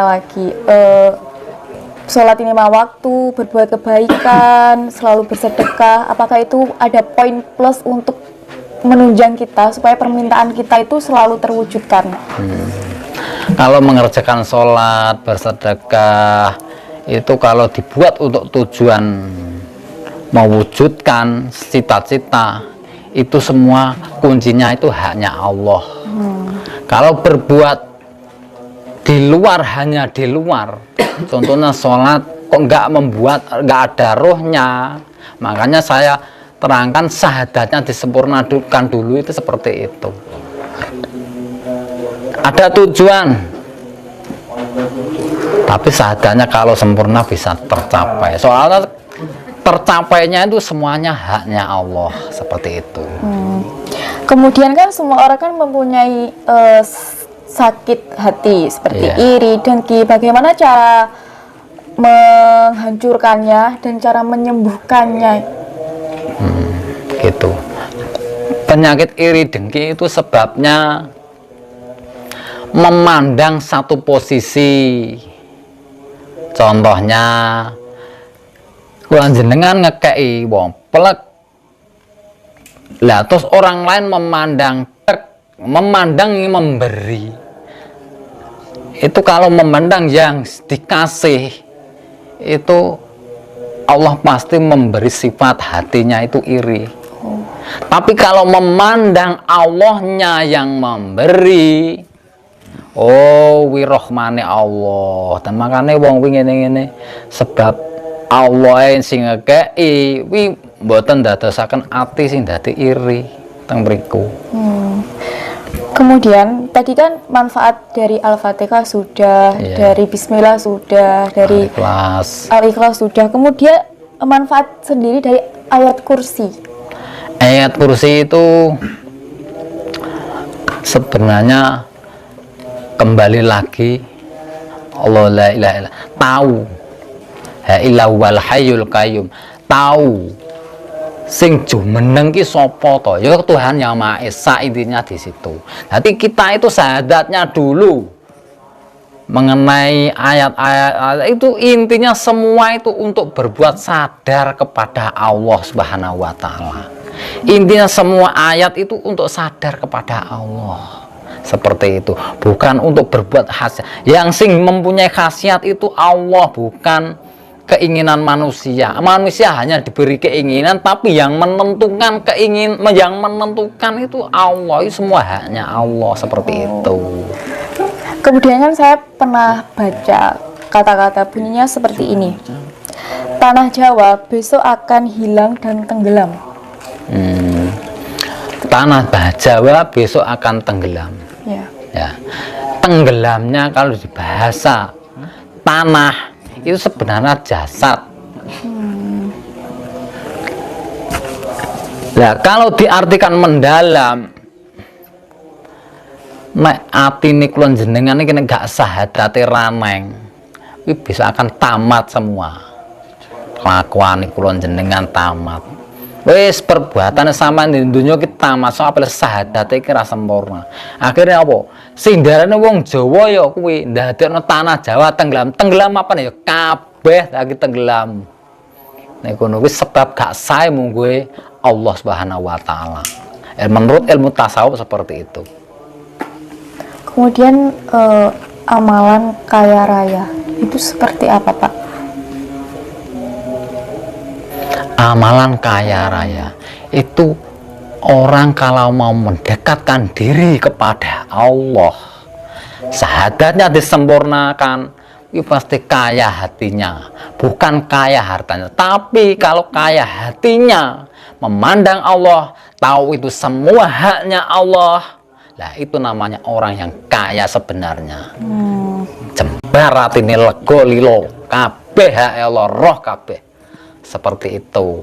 lagi sholat 5 waktu, berbuat kebaikan, selalu bersedekah, apakah itu ada poin plus untuk menunjang kita supaya permintaan kita itu selalu terwujudkan? Kalau mengerjakan sholat, bersedekah, itu kalau dibuat untuk tujuan mewujudkan cita-cita, itu semua kuncinya itu hanya Allah. Kalau berbuat di luar, hanya di luar, contohnya sholat kok nggak ada rohnya, makanya saya terangkan syahadatnya disempurnakan dulu, itu seperti itu. Ada tujuan, tapi syahadatnya kalau sempurna bisa tercapai. Soalnya tercapainya itu semuanya haknya Allah, seperti itu. Kemudian kan semua orang kan mempunyai sakit hati seperti iri, dengki. Bagaimana cara menghancurkannya dan cara menyembuhkannya? Gitu. Penyakit iri dengki itu sebabnya memandang satu posisi. Contohnya kula jenengan ngekei wong pelek, lah terus orang lain memandang ingin memberi. Itu kalau memandang yang dikasih, itu Allah pasti memberi, sifat hatinya itu iri. Tapi kalau memandang Allahnya yang memberi, oh wirahmane Allah, dan makanya wong wingi ngene sebab Allah yang sing ngekei wi mboten ndadosaken ati sing dadi iri teng mriku. Kemudian tadi kan manfaat dari Al-Fatihah sudah, dari Bismillah sudah, dari Al-Ikhlas sudah. Kemudian manfaat sendiri dari ayat kursi. Ayat kursi itu sebenarnya kembali lagi Allah la ilaha illallah, tahu illa wal hayyul qayyum, tahu sing jumeneng ki sapa to, ya Tuhan Yang Maha Esa, intinya di situ. Jadi kita itu syahadatnya dulu mengenai ayat-ayat itu, intinya semua itu untuk berbuat sadar kepada Allah Subhanahu wa Ta'ala. Intinya semua ayat itu untuk sadar kepada Allah, seperti itu, bukan untuk berbuat khasiat. Yang sing mempunyai khasiat itu Allah, bukan keinginan manusia. Manusia hanya diberi keinginan, tapi yang menentukan yang menentukan itu Allah. Itu semua haknya Allah, seperti itu. Kemudian kan saya pernah baca kata-kata bunyinya seperti ini: tanah Jawa besok akan hilang dan tenggelam. Tanah Jawa besok akan tenggelam. Ya. Tenggelamnya kalau di bahasa tanah itu sebenarnya jasad. Nah, kalau diartikan mendalam, nek ati niku jenengan iki nek gak sahadate raneng, iki bisa akan tamat semua. Kelakuan niku jenengan tamat. Wis perbuatan sama di dunia kita tamat, soalnya sahadate iki ra sempurna. Akhirnya apa? Sindarane wong Jawa ya kuwi ndadekno tanah Jawa tenggelam. Tenggelam apa nih ya? Kabeh lagi tenggelam. Nek ngono kuwi sebab gak sae mungguhe Allah Subhanahu wa Ta'ala. Menurut ilmu tasawuf seperti itu. Kemudian amalan kaya raya itu seperti apa, Pak? Amalan kaya raya itu orang kalau mau mendekatkan diri kepada Allah, syahadatnya disempurnakan, itu pasti kaya hatinya, bukan kaya hartanya. Tapi kalau kaya hatinya, memandang Allah, tahu itu semua haknya Allah, lah itu namanya orang yang kaya sebenarnya. Jembar atine lego lilo kabeh hak Allah, roh kabeh. Seperti itu.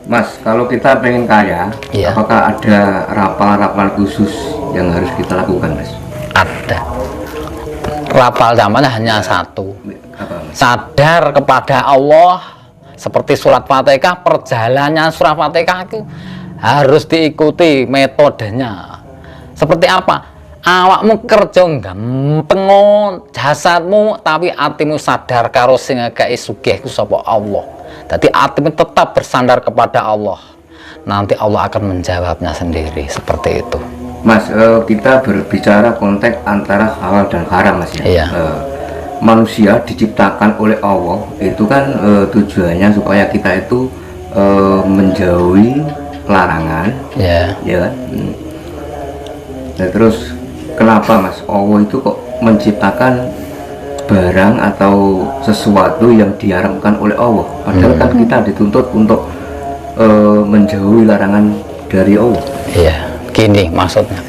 Mas, kalau kita pengen kaya, apakah ada rapal-rapal khusus yang harus kita lakukan, Mas? Ada. Rapal zamannya hanya satu. Sadar kepada Allah, seperti surat Fatihah. Perjalanannya surat Fatihah itu harus diikuti metodenya. Seperti apa? awakmu kerja gampeng jasadmu tapi atimu sadar karo sing ngekeki sugih ku sapa Allah. Jadi atimu tetap bersandar kepada Allah. Nanti Allah akan menjawabnya sendiri seperti itu. Mas, kita berbicara konteks antara halal dan haram, Mas ya. Iya. Manusia diciptakan oleh Allah itu kan tujuannya supaya kita itu menjauhi larangan, Ya. ya kan? Nah, terus kenapa Mas Allah itu kok menciptakan barang atau sesuatu yang diharamkan oleh Allah? Padahal kan kita dituntut untuk menjauhi larangan dari Allah. Iya, gini maksudnya.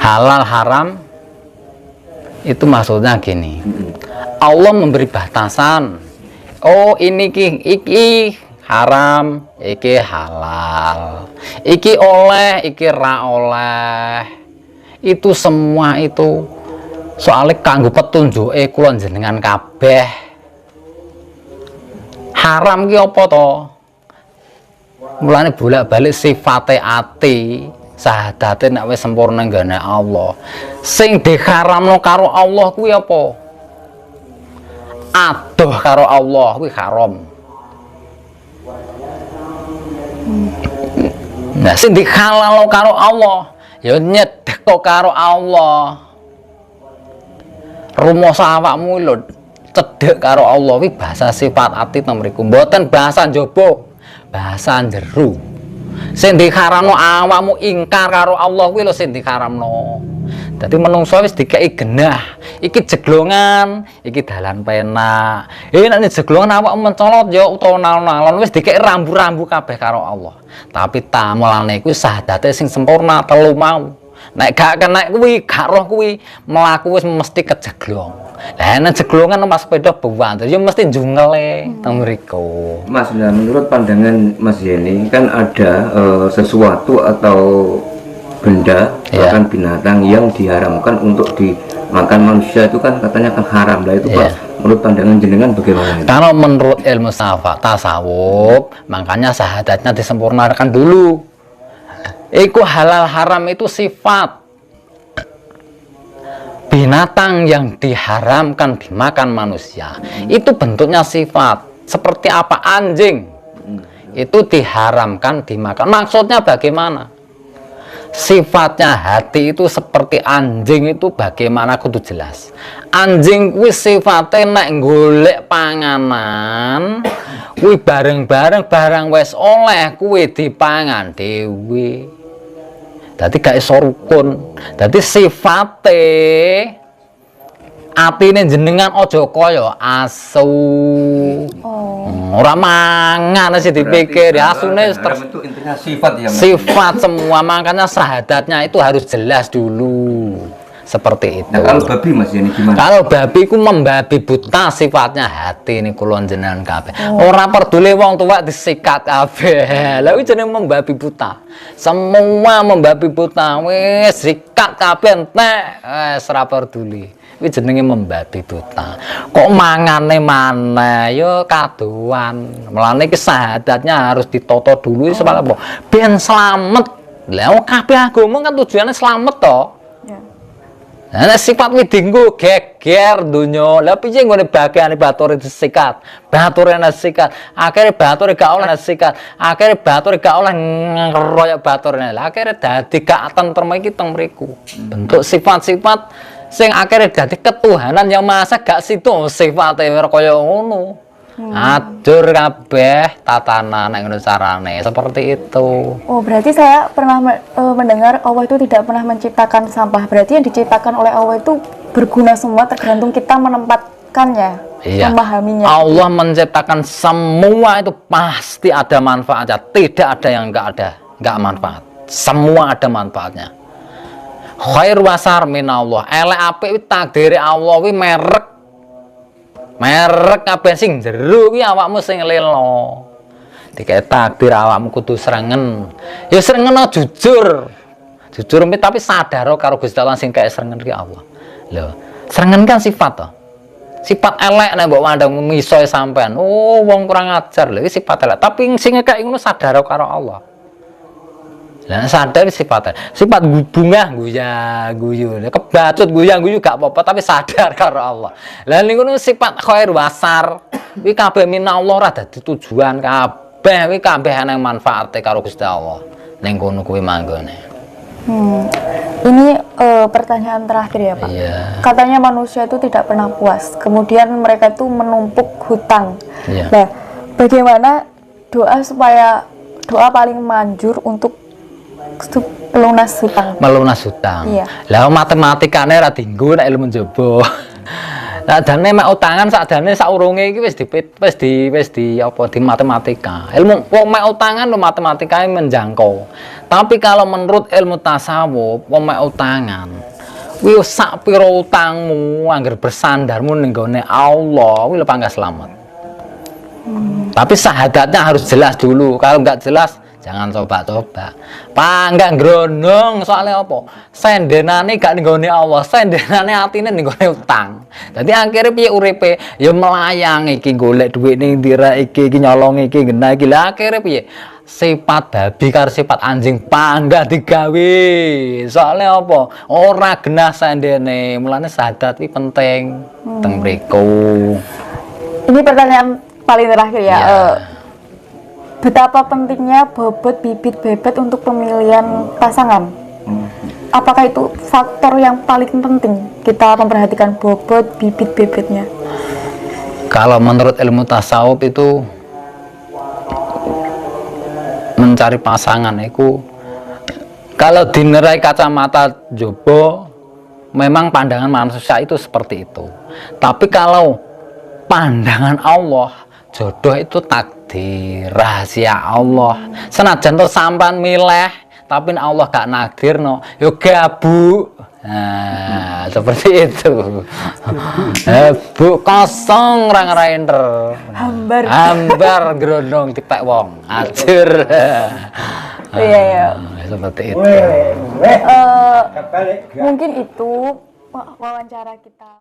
Halal haram itu maksudnya gini. Allah memberi batasan. Oh, ini iki haram, iki halal. Iki oleh, iki ra oleh. Itu semua itu soalnya kanggo petunjuke kula jenengan kabeh. Haram ki apa to? Mulane bolak-balik sifate ati, sahadate nek wis sempurna nggone Allah. Sing diharamno karo Allah kuwi apa? Adoh karo Allah kuwi haram. Nah, sing dihalalno karo Allah ya nyedhek karo Allah. Rumoso awakmu lho cedhek karo Allah kuwi bahasa sifat ati to mriku, mboten bahasa njaba. Bahasa jeru. Sing diharamno awakmu ingkar karo Allah kuwi lho sing diharamno. Dadi menungso wis dikeki genah, iki jeglongan, iki dalan penak. Nek jeglongan awakmu mencolot ya utawa nalon-nalon wis dikeki rambu-rambu kabeh karo Allah. Tapi tamelane kuwi sahadate sing sempurna telu mau. Nek gak kena kuwi, gak roh kuwi, mlaku wis mesti kejeglong. Lah nek jeglongan numpak sepeda buwanter ya mesti jungele teng mriku. Mas, nah, menurut pandangan Mas Yeni kan ada sesuatu atau benda bahkan binatang yang diharamkan untuk dimakan manusia itu kan katanya kan haram. Lah itu Pak, menurut pandangan jenengan bagaimana? Kalau menurut ilmu tasawuf, makanya syahadatnya disempurnakan dulu. Iku halal haram itu sifat. Binatang yang diharamkan dimakan manusia itu bentuknya sifat. Seperti apa? Anjing itu diharamkan dimakan. Maksudnya bagaimana? Sifatnya hati itu seperti anjing itu bagaimana kudu jelas. Anjing kuwi sifatnya nek golek panganan kuwi bareng-bareng barang wis oleh kuwi dipangan dhewe. Dadi gak iso rukun. Dadi sifate atine jenengan aja kaya asu. Ora mangan sih dipikir asune itu intinya sifat ya. Sifat semua, makanya syahadatnya itu harus jelas dulu. Seperti itu. Nah, kalau babi Mas ini gimana? Kalau babi ku membabi buta sifatnya hati ini kulon jenengan kabeh. Ora peduli wong tua disikat kabeh. Lah kuwi jeneng membabi buta. Semua membabi buta wis sikat kabeh entek. Wis ora peduli. Kuwi jenenge membabi buta. Kok mangane maneh ya kaduan. Mulane iki syahadatnya harus ditoto dulu sebab apa? Ben slamet. Lah kabeh agama kan tujuannya slamet to. Nah, sifat kuwi dienggo geger donya. Lah piye nggone bagiane bature disikat? Bature disikat. Akhire bature gak oleh disikat. Akhire bature gak oleh ngeroyok bature. Lah akhire dadi gak tentrem iki teng mriku. Bentuk sifat-sifat sing akhire dadi ketuhanan yang masa gak situ sifate kaya ngono. Adur kabeh tatanan nek ngono carane seperti itu. Oh, berarti saya pernah mendengar Allah itu tidak pernah menciptakan sampah. Berarti yang diciptakan oleh Allah itu berguna semua, tergantung kita menempatkannya, memahaminya. Allah menciptakan semua itu pasti ada manfaatnya. Tidak ada yang enggak manfaat. Semua ada manfaatnya. Khair wasar minallah. Elek apik takdire Allah kuwi merek kabeh sing jero kuwi awakmu sing lelo. Dikae takdir awakmu kudu srengen. Ya srengen jujur. Jujur tapi sadar karo Gusti Allah sing kae srengen ki Allah. Lho, srengen kan sifat to. Sifat elek nek mbok mandang miso sampean. Oh, wong kurang ajar lho iki sifat elek. Tapi sing kae ngono sadar karo Allah. Lah sadar sifat bunga guyu, kebacut guyu gak apa-apa tapi sadar karo Allah. Lah niku sifat khair wasar. Kuwi kabeh minallah ora dadi tujuan kabeh, kuwi kabeh ana manfaate karo Gusti Allah. Ning kono kuwi manggone. Ini pertanyaan terakhir ya Pak. Iya. Katanya manusia itu tidak pernah puas. Kemudian mereka itu menumpuk hutang. Iya. Nah, bagaimana doa paling manjur untuk pelunas hutang? Melunas hutang. Iya. Lah matematikane ra dienggo nek ilmu njaba. Sakjane mek utangan sakjane saurunge iki wis di matematika. Ilmu wong mek utangan lho matematikane menjangkau. Tapi kalau menurut ilmu tasawuf, wong mek utangan kuwi sak pira utangmu angger bersandarmu ning gone Allah, kuwi lho pangkat selamat. Tapi syahadatnya harus jelas dulu. Kalau nggak jelas jangan coba-coba. Panggang grondong soalnya apa? Sendenane gak ninggone Allah, sendenane atine ninggone utang. Dadi akhirnya piye uripe? Ya melayang iki golek dhuwit ning ndira iki nyolong iki genah iki. Lah akhirnya piye? Sifat babi karo sifat anjing panggah digawe. Soalnya apa? Ora genah sendene. Mulane syahadat iki penting teng mriku. Ini pertanyaan paling terakhir ya. Iya. Betapa pentingnya bobot bibit bebet untuk pemilihan pasangan? Apakah itu faktor yang paling penting kita memperhatikan bobot bibit bebetnya? Kalau menurut ilmu tasawuf itu mencari pasangan itu kalau dinerai kacamata jobo memang pandangan manusia itu seperti itu. Tapi kalau pandangan Allah, jodoh itu takdir, rahasia Allah. Senajan tuh sampan milih, tapi Allah gak nakdirno, yo gabuk. Nah, seperti itu. Bu kosong rang render. Hambar grondong dipek wong. Ajur. Iya. Seperti itu. Mungkin itu wawancara kita.